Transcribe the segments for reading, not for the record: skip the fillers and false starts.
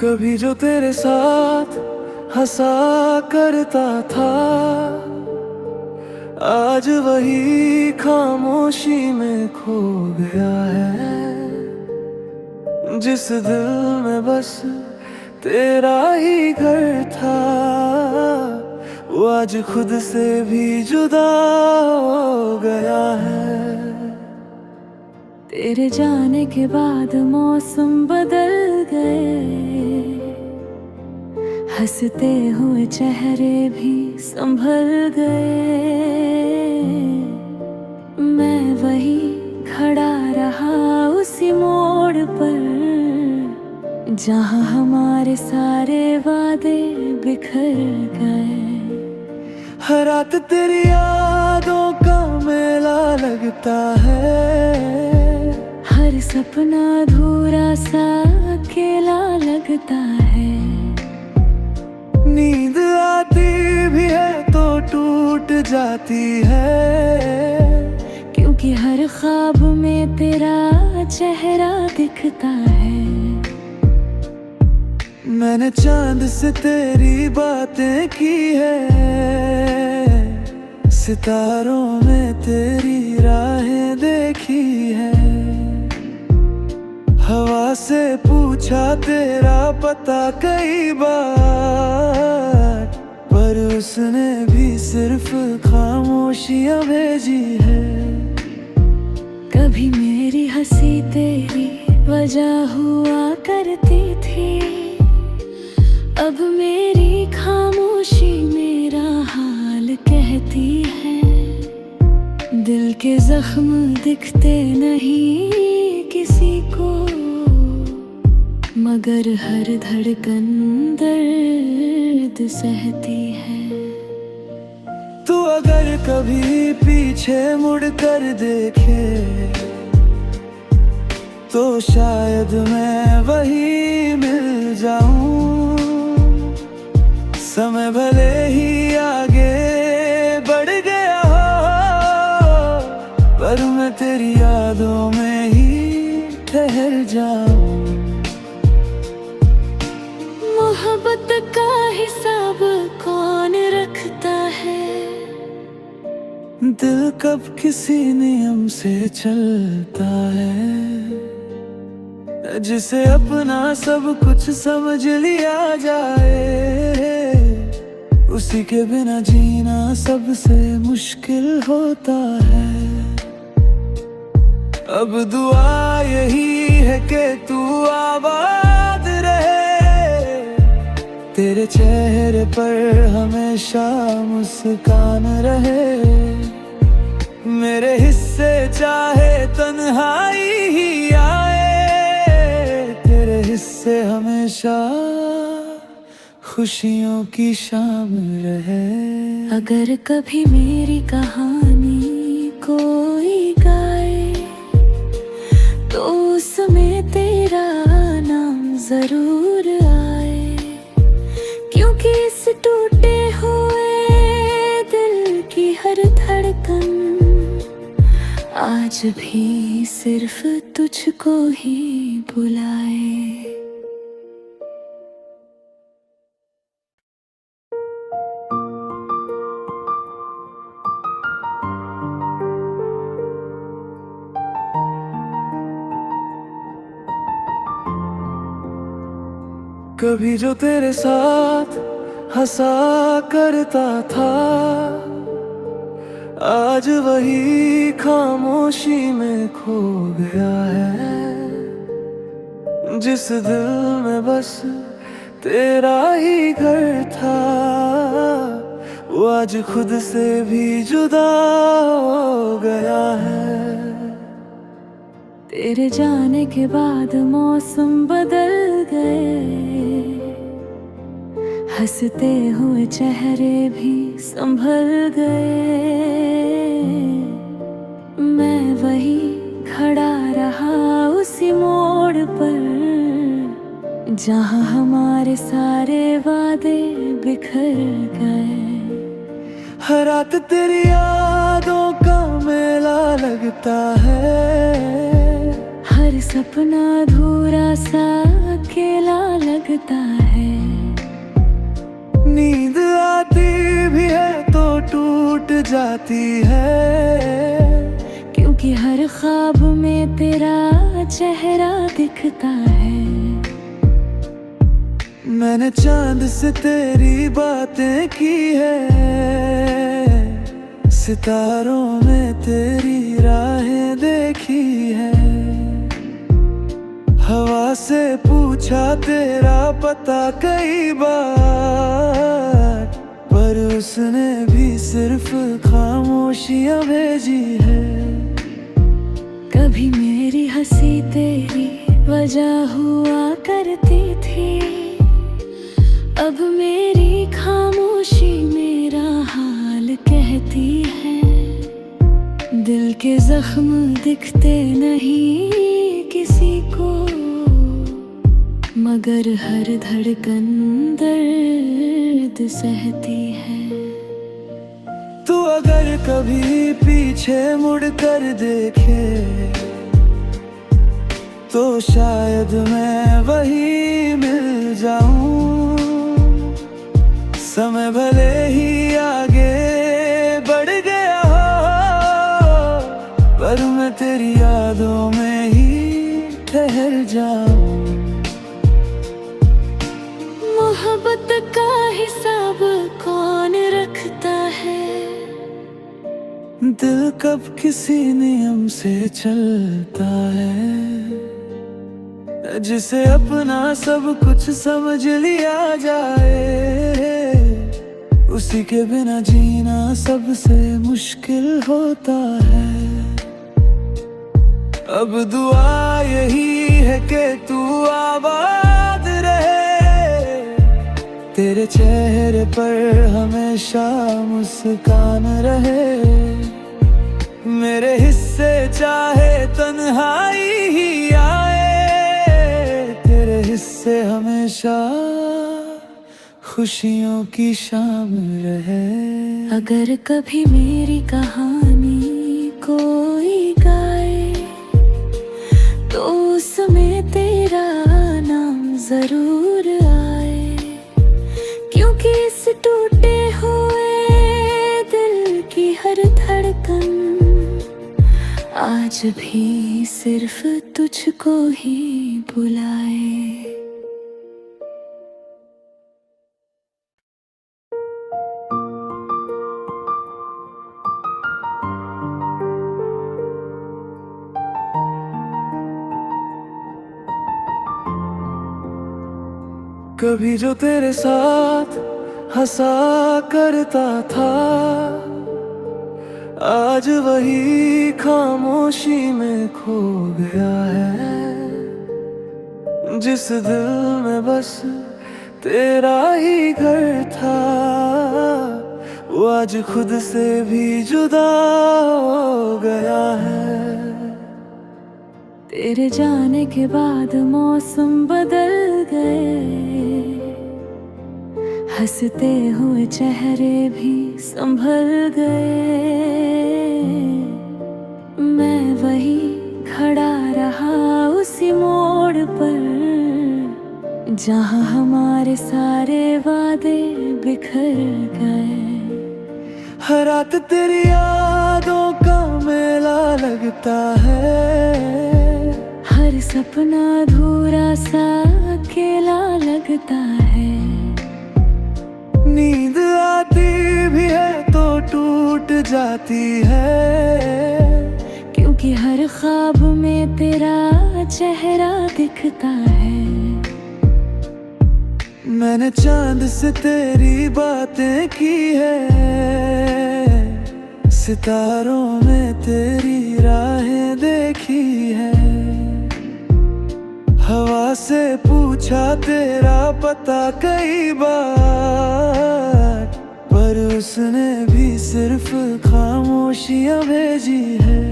कभी जो तेरे साथ हंसा करता था, आज वही खामोशी में खो गया है। जिस दिल में बस तेरा ही घर था, वो आज खुद से भी जुदा हो गया है। तेरे जाने के बाद मौसम बदल गए, हंसते हुए चेहरे भी संभल गए। मैं वही खड़ा रहा उसी मोड़ पर, जहां हमारे सारे वादे बिखर गए। हर रात तेरी यादों का मेला लगता है, हर सपना अधूरा सा अकेला लगता है। नींद आती भी है तो टूट जाती है, क्योंकि हर ख्वाब में तेरा चेहरा दिखता है। मैंने चांद से तेरी बातें की है, सितारों में तेरी राहें देखी है। हवा से पूछा तेरा पता कई बार, पर उसने भी सिर्फ खामोशियां भेजी है। कभी मेरी हंसी तेरी वजह हुआ करती थी, अब मेरी खामोशी मेरा हाल कहती है। दिल के जख्म दिखते नहीं किसी को, मगर हर धड़कन दर्द सहती है। तू अगर कभी पीछे मुड़ कर देखे, तो शायद मैं वही मिल जाऊं। समय भले ही आगे बढ़ गया हो, पर मैं तेरी यादों में ही ठहर जाऊं। मोहब्बत का हिसाब कौन रखता है? दिल कब किसी नियम से चलता है, जिसे अपना सब कुछ समझ लिया जाए, उसी के बिना जीना सबसे मुश्किल होता है। अब दुआ यही है कि तू आबाद रहे, तेरे चेहरे पर हमेशा मुस्कान रहे। मेरे हिस्से चाहे तन्हाई ही आए, तेरे हिस्से हमेशा खुशियों की शाम रहे। अगर कभी मेरी कहानी कोई गाए, तो उसमें तेरा नाम जरूर आए, क्योंकि इस टूटे हुए दिल की हर धड़कन आज भी सिर्फ तुझको ही बुलाए। कभी जो तेरे साथ हंसा करता था, आज वही खामोशी में खो गया है। जिस दिल में बस तेरा ही घर था, वो आज खुद से भी जुदा हो गया है। तेरे जाने के बाद मौसम बदल गए, हंसते हुए चेहरे भी संभल गए। मैं वही खड़ा रहा उसी मोड़ पर, जहां हमारे सारे वादे बिखर गए। हर रात तेरी यादों का मेला लगता है, हर हर सपना अधूरा सा अकेला लगता है। नींद आती भी है तो टूट जाती है, क्योंकि हर ख्वाब में तेरा चेहरा दिखता है। मैंने चांद से तेरी बातें की है, सितारों में तेरी राहें देखी है। हवा से पूछा तेरा पता कई बार, पर उसने भी सिर्फ खामोशियां भेजी है। कभी मेरी हंसी तेरी वजह हुआ करती थी, अब मेरी खामोशी मेरा हाल कहती है। दिल के जख्म दिखते नहीं किसी को, मगर हर धड़कन दर्द सहती है। तू अगर कभी पीछे मुड़ कर देखे, तो शायद मैं वही मिल जाऊं। समय भले ही आगे बढ़ गया हो, पर मैं तेरी यादों में ही ठहर जाऊं। मोहब्बत का हिसाब कौन रखता है? दिल कब किसी नियम से चलता है, जिसे अपना सब कुछ समझ लिया जाए, उसी के बिना जीना सबसे मुश्किल होता है। अब दुआ यही है कि तू आबाद रहे, तेरे चेहरे पर हमेशा मुस्कान रहे। मेरे हिस्से चाहे तन्हाई ही आए, तेरे हिस्से हमेशा खुशियों की शाम रहे। अगर कभी मेरी कहानी कोई गाए, तो उसमें तेरा नाम जरूर आए, क्योंकि इस टूटे हुए दिल की हर धड़कन आज भी सिर्फ तुझको ही बुलाए। कभी जो तेरे साथ हंसा करता था, आज वही खामोशी में खो गया है। जिस दिल में बस तेरा ही घर था, वो आज खुद से भी जुदा हो गया है। तेरे जाने के बाद मौसम बदल गए, हंसते हुए चेहरे भी संभल गए। मैं वही खड़ा रहा उसी मोड़ पर, जहाँ हमारे सारे वादे बिखर गए। हर रात तेरी यादों का मेला लगता है, हर सपना अधूरा सा अकेला लगता है। नींद आती भी है तो टूट जाती है, क्योंकि हर ख्वाब में तेरा चेहरा दिखता है। मैंने चांद से तेरी बातें की है, सितारों में तेरी राहें देखी है। हवा से पूछा तेरा पता कई बार, पर उसने भी सिर्फ खामोशियां भेजी है।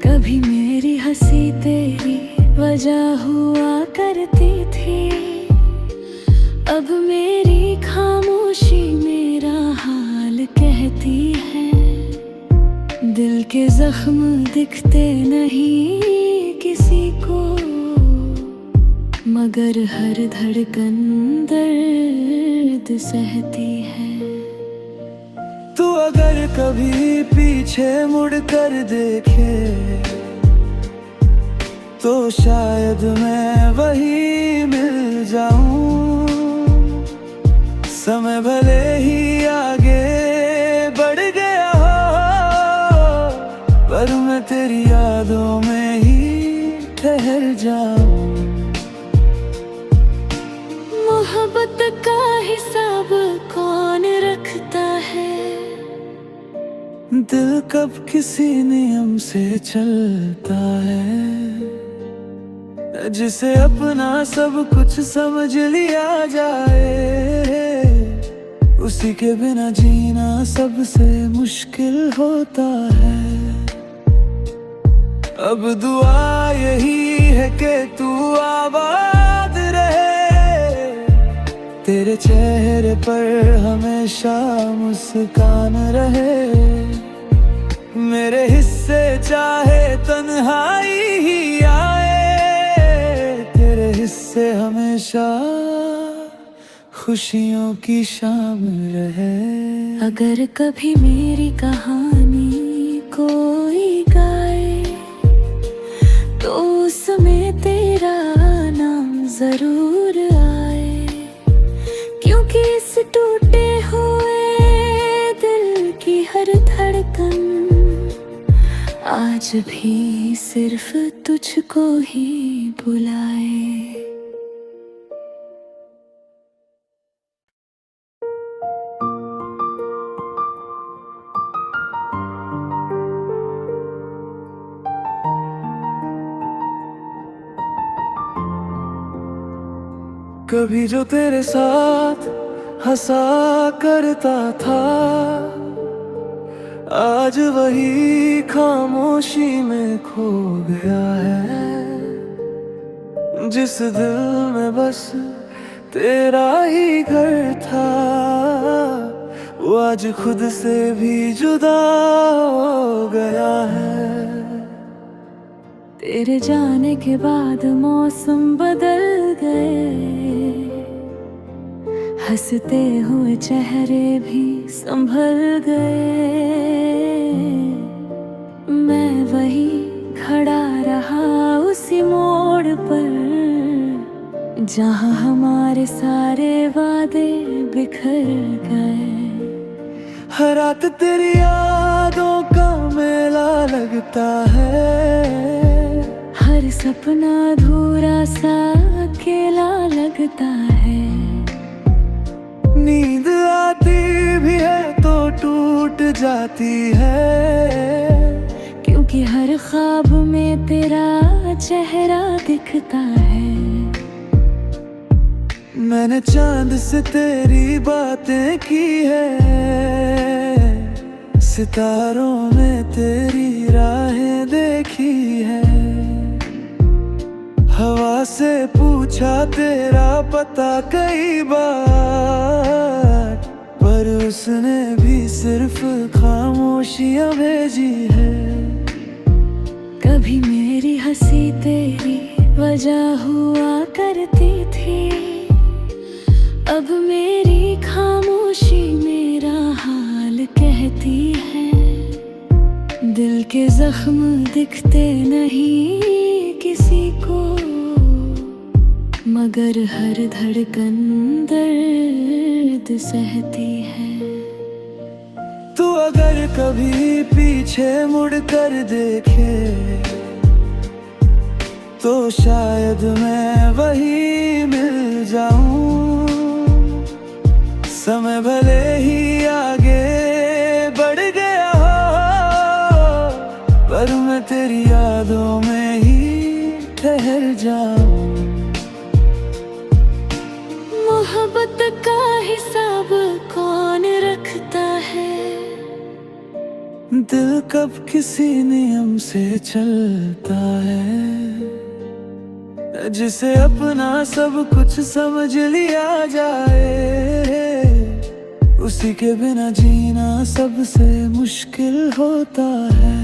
कभी मेरी हंसी तेरी वजह हुआ करती थी, अब मेरी खामोशी मेरा हाल कहती है। दिल के जख्म दिखते नहीं को, मगर हर धड़कन दर्द सहती है। तू अगर कभी पीछे मुड़ कर देखे तो शायद मैं वही मिल जाऊं। समय भले ही आगे बढ़ गया हो, पर मैं तेरी यादों में ही ठहर जाऊं। मोहब्बत का हिसाब कौन रखता है? दिल कब किसी नियम से चलता है, जिसे अपना सब कुछ समझ लिया जाए, उसी के बिना जीना सबसे मुश्किल होता है। अब दुआ यही है कि तू आबाद रहे, तेरे चेहरे पर हमेशा मुस्कान रहे। मेरे हिस्से चाहे तन्हाई ही आए, तेरे हिस्से हमेशा खुशियों की शाम रहे। अगर कभी मेरी कहानी कोई गाए तो उसमें तेरा नाम जरूर आए, क्योंकि इस टूटे हुए दिल की हर धड़कन आज भी सिर्फ तुझको ही बुलाए। कभी जो तेरे साथ हंसा करता था, आज वही खामोशी में खो गया है। जिस दिल में बस तेरा ही घर था, वो आज खुद से भी जुदा हो गया है। तेरे जाने के बाद मौसम बदल गए, हंसते हुए चेहरे भी संभल गए। मैं वही खड़ा रहा उसी मोड़ पर, जहाँ हमारे सारे वादे बिखर गए। हर रात तेरी यादों का मेला लगता है, हर सपना अधूरा सा अकेला लगता है। नींद आती भी है तो टूट जाती है, क्योंकि हर ख्वाब में तेरा चेहरा दिखता है। मैंने चांद से तेरी बातें की है, सितारों में तेरी राहें देखी है। हवा से पूछा तेरा पता कई बार, पर उसने भी सिर्फ खामोशियां भेजी है। कभी मेरी हंसी तेरी वजह हुआ करती थी, अब मेरी खामोशी मेरा हाल कहती है। दिल के जख्म दिखते नहीं किसी को, मगर हर धड़कन दर्द सहती है। तू अगर कभी पीछे मुड़ कर देखे तो शायद मैं वही मिल जाऊं। समय भले ही आगे बढ़ गया हो, पर मैं तेरी यादों में ही ठहर जाऊं। मोहब्बत का हिसाब कौन रखता है? दिल कब किसी नियम से चलता है, जिसे अपना सब कुछ समझ लिया जाए, उसी के बिना जीना सबसे मुश्किल होता है।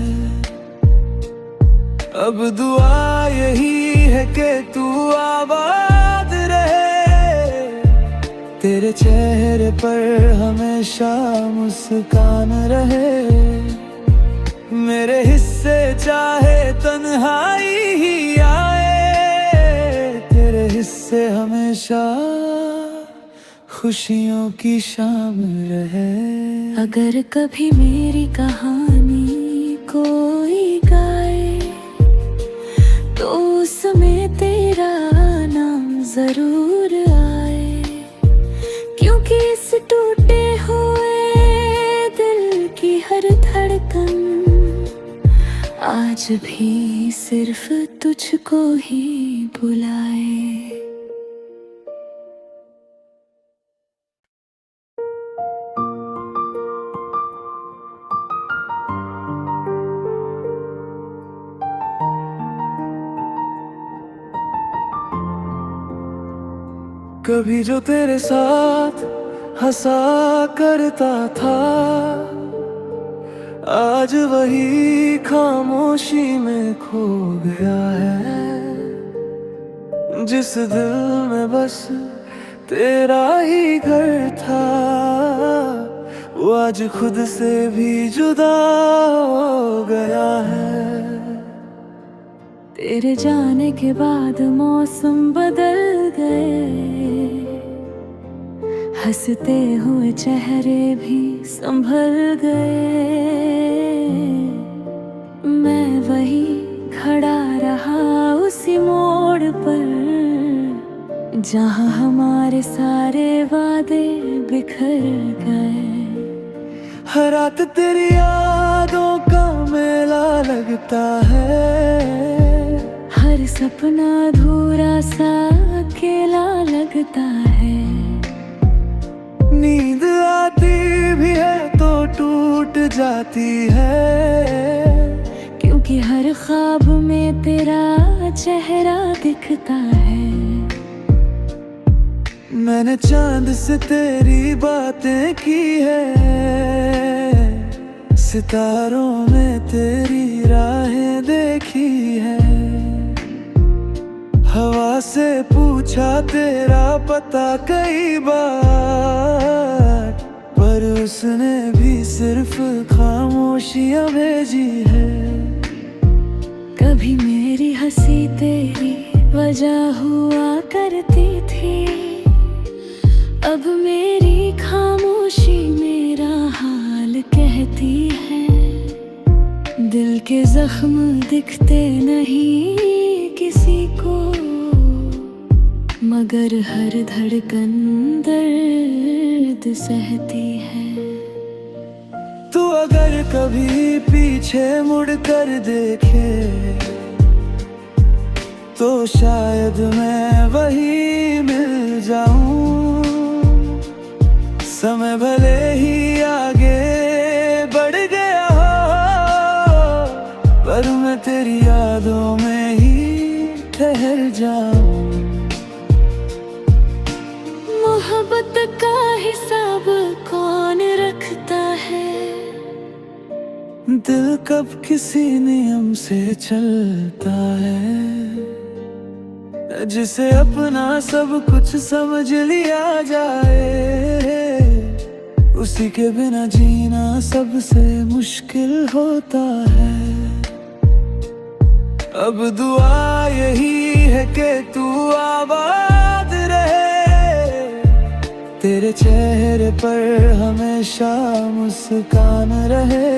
अब दुआ यही है कि तू आबाद रहे, तेरे चेहरे पर हमेशा मुस्कान रहे। मेरे हिस्से चाहे तन्हाई ही आए, तेरे हिस्से हमेशा खुशियों की शाम रहे। अगर कभी मेरी कहानी कोई गाए तो उसमें तेरा नाम जरूर आए, क्योंकि इस टूटे हुए दिल की हर धड़कन आज भी सिर्फ तुझको ही बुलाए। कभी जो तेरे साथ हंसा करता था, आज वही खामोशी में खो गया है। जिस दिल में बस तेरा ही घर था, वो आज खुद से भी जुदा हो गया है। तेरे जाने के बाद मौसम बदल गए, हंसते हुए चेहरे भी संभल गए। मैं वही खड़ा रहा उसी मोड़ पर, जहां हमारे सारे वादे बिखर गए। हर रात तेरी यादों का मेला लगता है, हर सपना अधूरा सा अकेला लगता है। नींद आती भी है तो टूट जाती है, क्योंकि हर ख्वाब में तेरा चेहरा दिखता है। मैंने चांद से तेरी बातें की है, सितारों में तेरी राहें देखी है। हवा से पूछा तेरा पता कई बार, पर उसने भी सिर्फ खामोशियां भेजी है। कभी मेरी हंसी तेरी वजह हुआ करती थी, अब मेरी खामोशी मेरा हाल कहती है। दिल के जख्म दिखते नहीं किसी को, मगर हर धड़कन दर्द सहती है। तू अगर कभी पीछे मुड़ कर देखे, तो शायद मैं वही मिल जाऊं। समय भले ही आगे बढ़ गया हो, पर मैं तेरी यादों में ही ठहर जाऊं। मोहब्बत का हिसाब कौन रखता है? दिल कब किसी नियम से चलता है, जिसे अपना सब कुछ समझ लिया जाए, उसी के बिना जीना सबसे मुश्किल होता है। अब दुआ यही है कि तू आबाद रहे, तेरे चेहरे पर हमेशा मुस्कान रहे।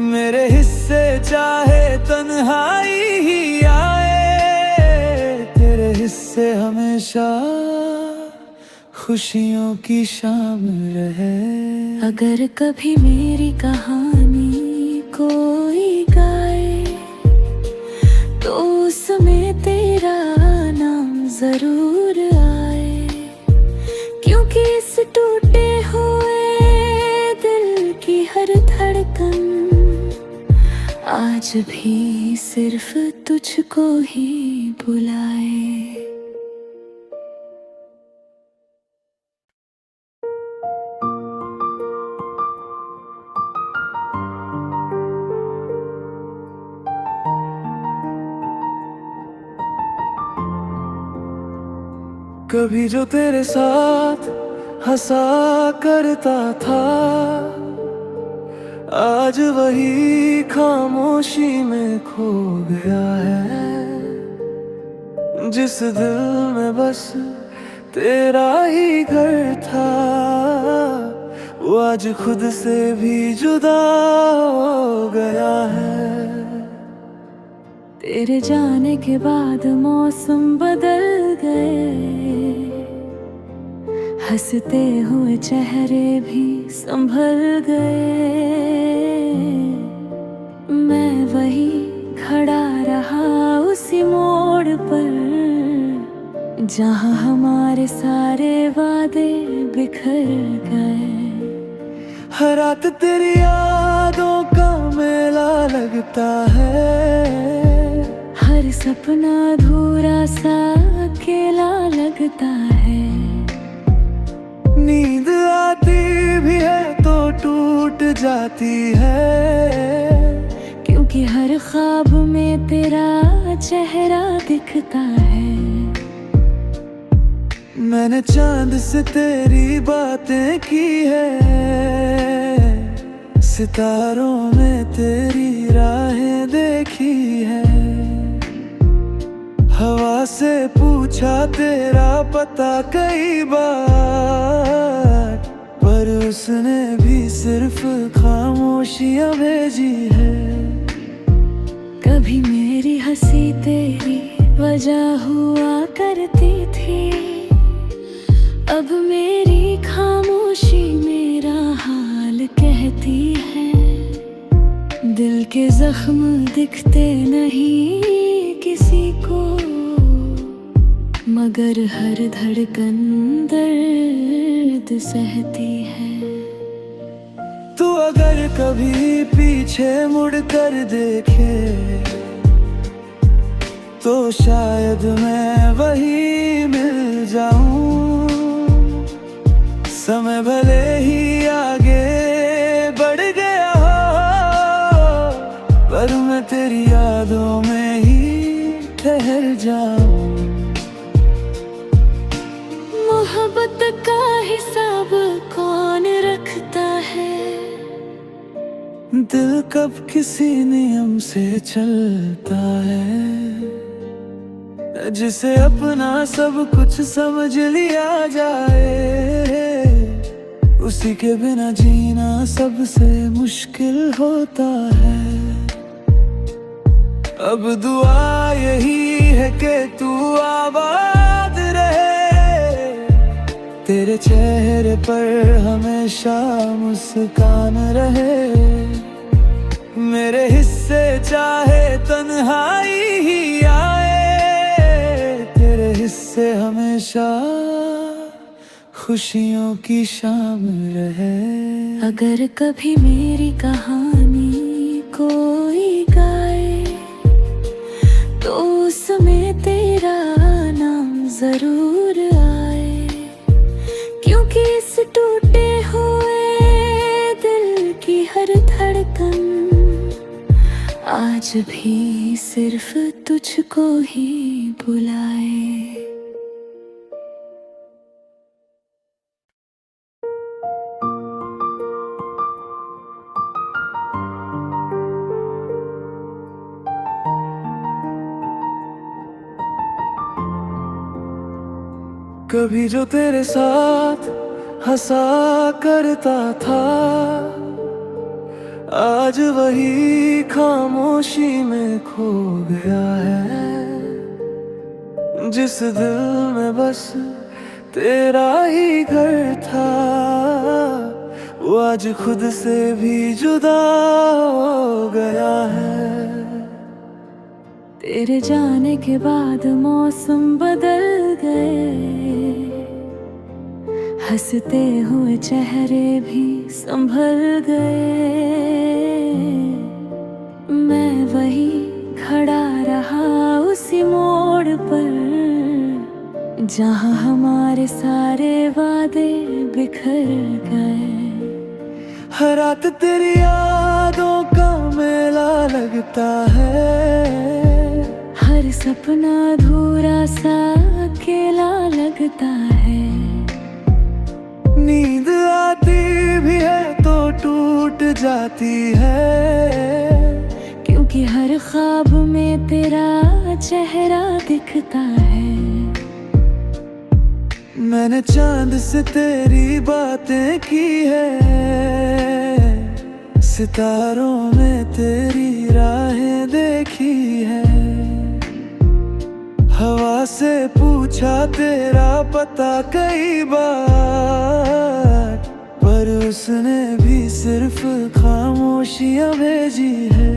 मेरे हिस्से चाहे तन्हाई ही आए, तेरे हिस्से हमेशा खुशियों की शाम रहे। अगर कभी मेरी कहानी कोई गाए तो उसमें तेरा नाम जरूर आए, क्योंकि इस टूटे हुए दिल की हर धड़कन आज भी सिर्फ तुझको ही बुलाए। कभी जो तेरे साथ हंसा करता था, आज वही खामोशी में खो गया है। जिस दिल में बस तेरा ही घर था, वो आज खुद से भी जुदा हो गया है। तेरे जाने के बाद मौसम बदल गए, हंसते हुए चेहरे भी संभल गए। मैं वही खड़ा रहा उसी मोड़ पर, जहाँ हमारे सारे वादे बिखर गए। हर रात तेरी यादों का मेला लगता है, हर सपना अधूरा सा अकेला लगता है। नींद आती भी है तो टूट जाती है, क्योंकि हर ख्वाब में तेरा चेहरा दिखता है। मैंने चांद से तेरी बातें की है, सितारों में तेरी राहें देखी है। हवा से पूछा तेरा पता कई बार, पर उसने भी सिर्फ खामोशियां भेजी है। कभी मेरी हंसी तेरी वजह हुआ करती थी, अब मेरी खामोशी मेरा हाल कहती है। दिल के जख्म दिखते नहीं किसी को, मगर हर धड़कन दर्द सहती है। तू अगर कभी पीछे मुड़ कर देखे, तो शायद मैं वही मिल जाऊं। समय भले ही आगे बढ़ गया हो, पर मैं तेरी यादों में ही ठहर जाऊं। मोहब्बत का हिसाब कौन रखता है? दिल कब किसी नियम से चलता है, जिसे अपना सब कुछ समझ लिया जाए, उसी के बिना जीना सबसे मुश्किल होता है। अब दुआ यही है कि तू आबाद रहे, तेरे चेहरे पर हमेशा मुस्कान रहे। मेरे हिस्से चाहे तन्हाई ही आए, तेरे हिस्से हमेशा खुशियों की शाम रहे। अगर कभी मेरी कहानी कोई गाए, तो उसमें तेरा नाम जरूर आए, क्योंकि इस टूटे हुए दिल की हर धड़कन आज भी सिर्फ तुझको ही बुलाए। कभी जो तेरे साथ हंसा करता था, आज वही खामोशी में खो गया है। जिस दिल में बस तेरा ही घर था, वो आज खुद से भी जुदा हो गया है। तेरे जाने के बाद मौसम बदल गए, हंसते हुए चेहरे भी संभल गए। मैं वही खड़ा रहा उसी मोड़ पर, जहाँ हमारे सारे वादे बिखर गए। हर रात तेरी यादों का मेला लगता है, हर सपना अधूरा सा अकेला लगता है। नींद आती भी है तो टूट जाती है, क्योंकि हर ख्वाब में तेरा चेहरा दिखता है। मैंने चांद से तेरी बातें की है, सितारों में तेरी राहें देखी है। हवा से पूछा तेरा पता कई बार, पर उसने भी सिर्फ खामोशियां भेजी है।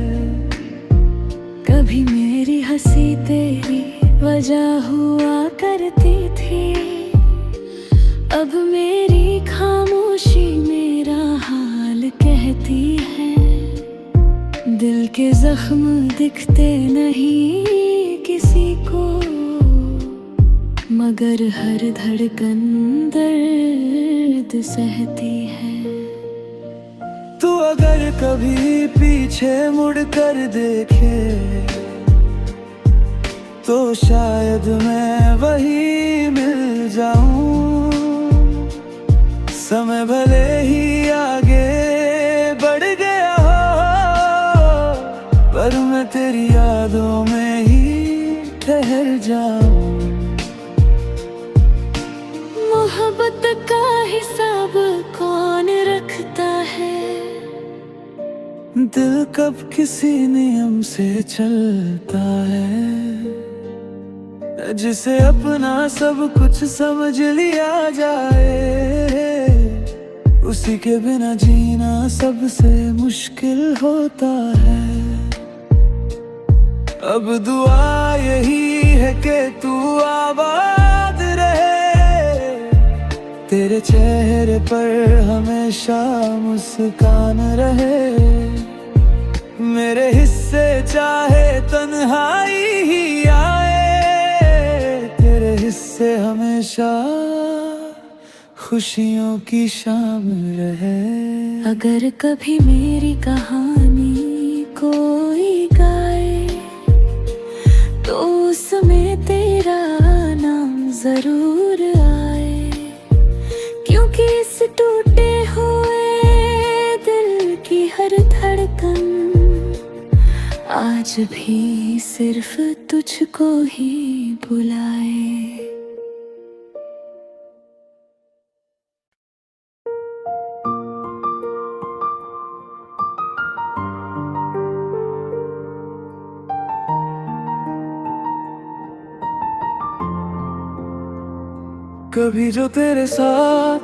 कभी मेरी हंसी तेरी वजह हुआ करती थी, अब मेरी खामोशी मेरा हाल कहती है। दिल के जख्म दिखते नहीं किसी को, मगर हर धड़कन दर्द सहती है। तू अगर कभी पीछे मुड़ कर देखे तो शायद मैं वही मिल जाऊं। समय भले ही आगे बढ़ गया हो, पर मैं तेरी यादों में ही ठहर जाऊं। मोहब्बत का हिसाब कौन रखता है? दिल कब किसी नियम से चलता है, जिसे अपना सब कुछ समझ लिया जाए, उसी के बिना जीना सबसे मुश्किल होता है। अब दुआ यही है कि तू आबाद रहे, तेरे चेहरे पर हमेशा मुस्कान रहे। मेरे हिस्से चाहे तन्हाई ही आए, तेरे हिस्से हमेशा खुशियों की शाम रहे। अगर कभी मेरी कहानी कोई गाए तो उसमें तेरा नाम जरूर आए, क्योंकि इस टूटे हुए दिल की हर धड़कन आज भी सिर्फ तुझको ही बुलाए। कभी जो तेरे साथ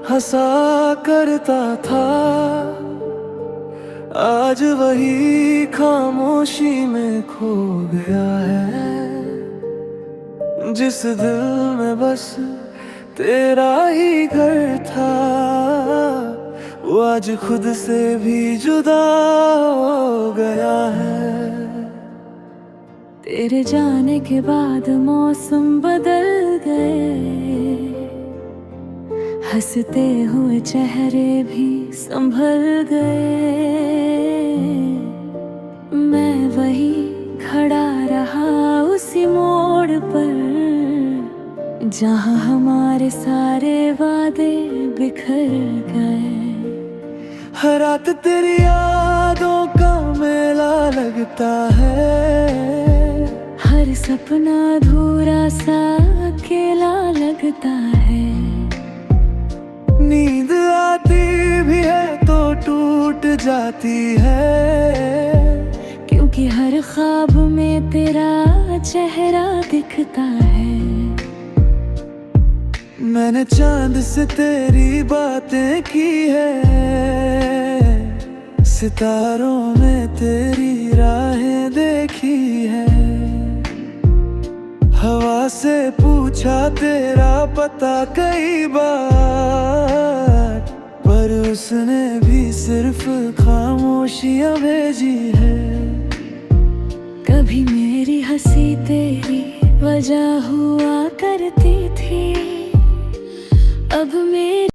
हंसा करता था, आज वही खामोशी में खो गया है। जिस दिल में बस तेरा ही घर था, वो आज खुद से भी जुदा हो गया है। तेरे जाने के बाद मौसम बदल गए, हंसते हुए चेहरे भी संभल गए। मैं वही खड़ा रहा उसी मोड़ पर, जहाँ हमारे सारे वादे बिखर गए। हर रात तेरी यादों का मेला लगता है, हर सपना अधूरा सा अकेला लगता है। नींद आती भी है तो टूट जाती है, क्योंकि हर ख्वाब में तेरा चेहरा दिखता है। मैंने चांद से तेरी बातें की है, सितारों में तेरी राहें देखी है। हवा से पूछा तेरा पता कई बार, पर उसने भी सिर्फ खामोशियां भेजी है। कभी मेरी हंसी तेरी वजह हुआ करती थी, अब मेरी